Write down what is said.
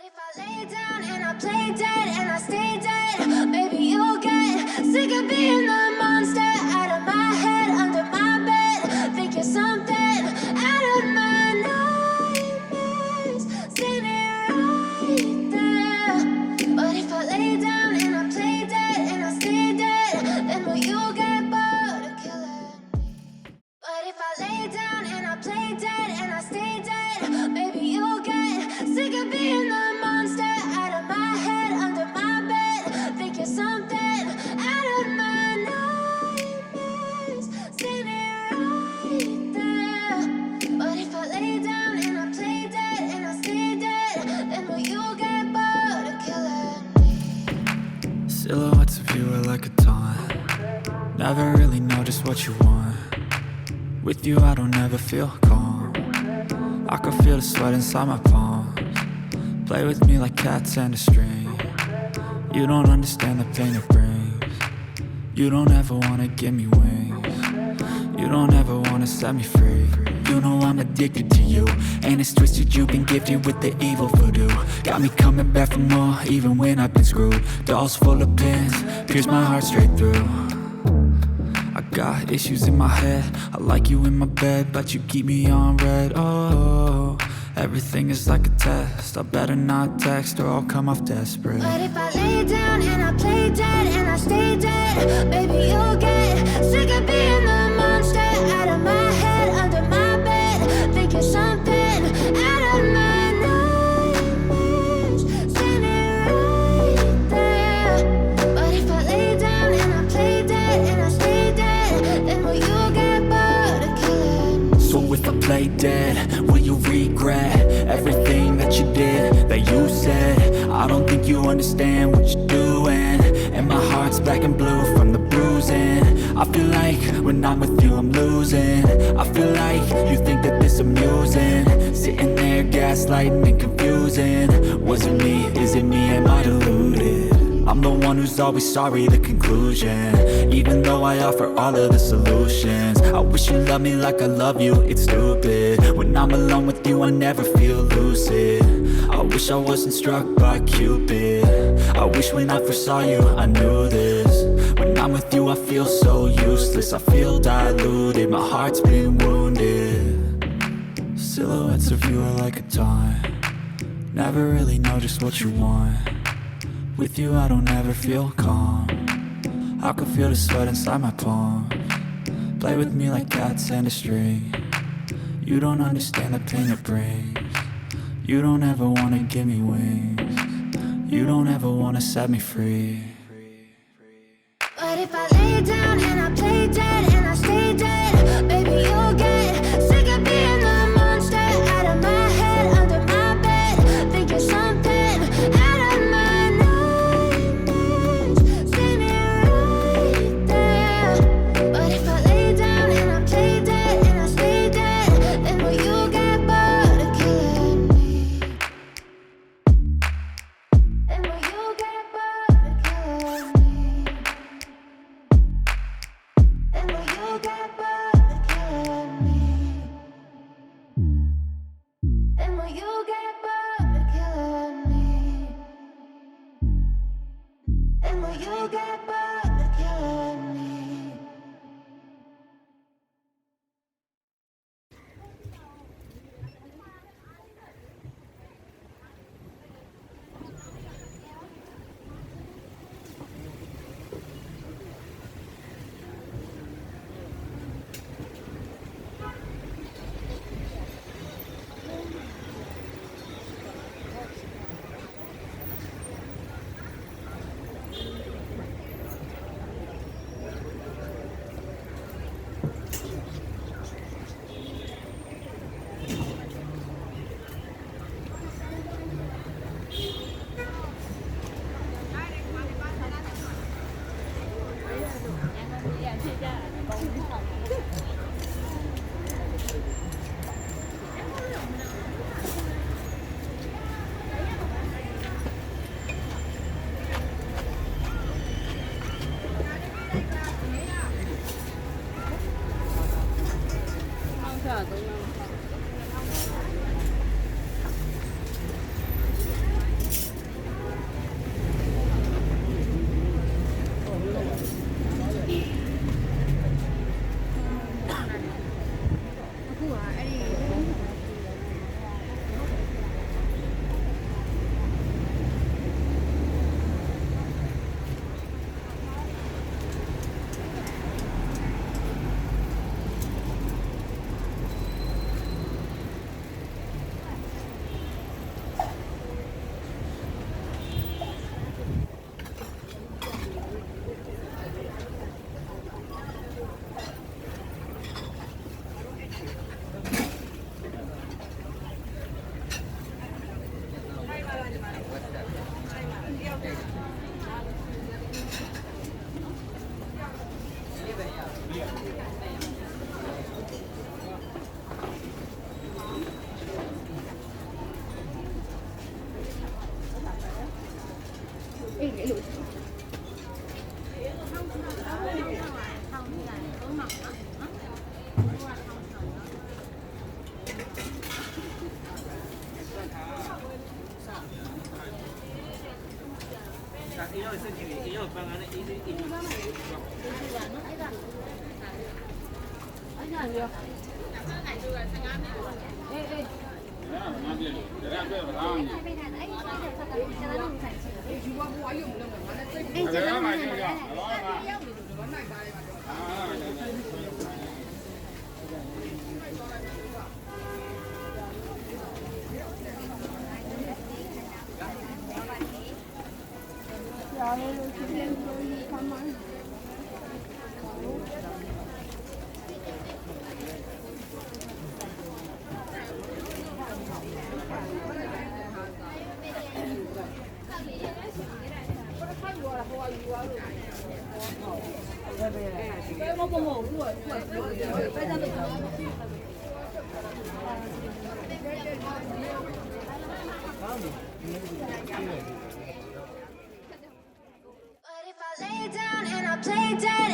if I lay down and I play dead and I stay dead, baby, you'll get sick of being the monster out of my head, under my bed. Think you're something out of my nightmares, standing right there. But if I lay down and I play dead and I stay dead, then will you get bored of killing me? But if I lay down and I play dead and I stay dead, baby, you'll get sick of being the monster out of my head, under my bed. Think you're something out of my nightmares, standing right there. But if I lay down and I play dead and I stay dead, then will you get bored of killing me? Silhouettes of you are like a taunt. Never really know just what you want. With you I don't ever feel calm. I can feel the sweat inside my palms. Play with me like cats and a string. You don't understand the pain it brings. You don't ever wanna give me wings. You don't ever wanna set me free. You know I'm addicted to you, and it's twisted, you've been gifted with the evil voodoo. Got me coming back for more, even when I've been screwed. Dolls full of pins, pierce my heart straight through. I got issues in my head, I like you in my bed, but you keep me on red. Oh, everything is like a test, I better not text or I'll come off desperate. But if I lay down and I play dead and I stay dead, baby, you'll get sick of being the monster out of my head, under my bed. Think you're something out of my nightmares, standing right there. But if I lay down and I play dead and I stay dead, then will you get bored of killing me? So if I play dead, will you regret everything that you did, that you said? I don't think you understand what you're doing, and my heart's black and blue from the bruising. I feel like when I'm with you I'm losing. I feel like you think that this amusing, sitting there gaslighting and confusing. Was it me? Is it me? Am I deluded? I'm the one who's always sorry, the conclusion. Even though I offer all of the solutions, I wish you loved me like I love you, it's stupid. When I'm alone with you I never feel lucid. I wish I wasn't struck by Cupid. I wish when I first saw you I knew this. When I'm with you I feel so useless, I feel diluted, my heart's been wounded. Silhouettes of you are like a taunt. Never really know just what you want. With you I don't ever feel calm. I can feel the sweat inside my palms. Play with me like cats and a string. You don't understand the pain it brings. You don't ever wanna give me wings. You don't ever wanna set me free. But if I lay down and I play dead and I stay dead, baby, you'll get sick of being the monster out of my head, under my bed. Think you're something out of my nightmares, standing right there. But if I lay down and I play dead and I stay dead, then will you get bored of killing me? Then will you get bored of killing me? Then will you get bored of killing me? Then will you get bored of killing me? Then will you get bored of killing me? But if I lay down and I play dead